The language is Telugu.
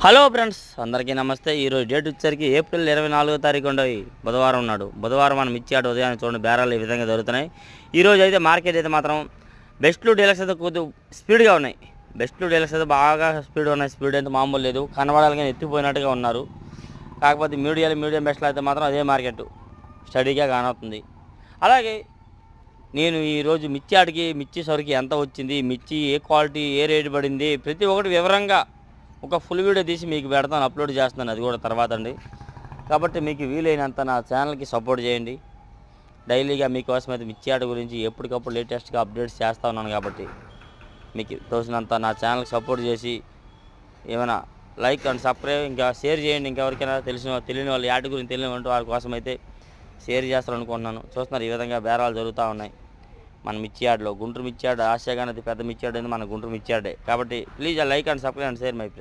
హలో ఫ్రెండ్స్, అందరికీ నమస్తే. ఈరోజు డేట్ వచ్చేసరికి ఏప్రిల్ 24వ తారీఖు ఉండవు, బుధవారం ఉన్నాడు. బుధవారం మనం ఇచ్చాడు ఉదయాన్నే చూడండి, బేరాలు ఈ విధంగా జరుగుతున్నాయి. ఈరోజు అయితే మార్కెట్ అయితే మాత్రం బెస్ట్లు డీలక్స్ అయితే కొద్దిగా స్పీడ్గా ఉన్నాయి. బెస్ట్లు డీలక్స్ అయితే బాగా స్పీడ్ ఉన్నాయి. స్పీడ్ అయితే మామూలు లేదు, కనబడాలి కానీ ఎత్తిపోయినట్టుగా ఉన్నారు. కాకపోతే మీడియం బెస్ట్లు అయితే మాత్రం అదే మార్కెట్ స్టడీగా కానవుతుంది. అలాగే నేను ఈరోజు మిర్చి సరుకు ఎంత వచ్చింది, మిర్చి ఏ క్వాలిటీ, ఏ రేటు పడింది, ప్రతి ఒక్కటి వివరంగా ఒక ఫుల్ వీడియో తీసి మీకు పెడతాను, అప్లోడ్ చేస్తున్నాను. అది కూడా తర్వాత అండి. కాబట్టి మీకు వీలైనంత నా ఛానల్కి సపోర్ట్ చేయండి. డైలీగా మీకోసం అయితే మిర్చి గురించి ఎప్పటికప్పుడు లేటెస్ట్గా అప్డేట్స్ చేస్తూ ఉన్నాను. కాబట్టి మీకు తోసినంత నా ఛానల్కి సపోర్ట్ చేసి ఏమైనా లైక్ అండ్ సబ్స్క్రైబ్ ఇంకా షేర్ చేయండి. ఇంకెవరికైనా తెలియని వాళ్ళు యాడ్ గురించి తెలియని వారి కోసం అయితే షేర్ చేస్తారనుకుంటున్నాను. చూస్తున్నారు ఈ విధంగా బేరాలు జరుగుతూ ఉన్నాయి మన మిర్చి గుంటూరు మిర్చి ఆసియా కానీ పెద్ద మిర్చి అనేది మన గుంటూరు మిర్చి కాబట్టి please like and subscribe and share my friend.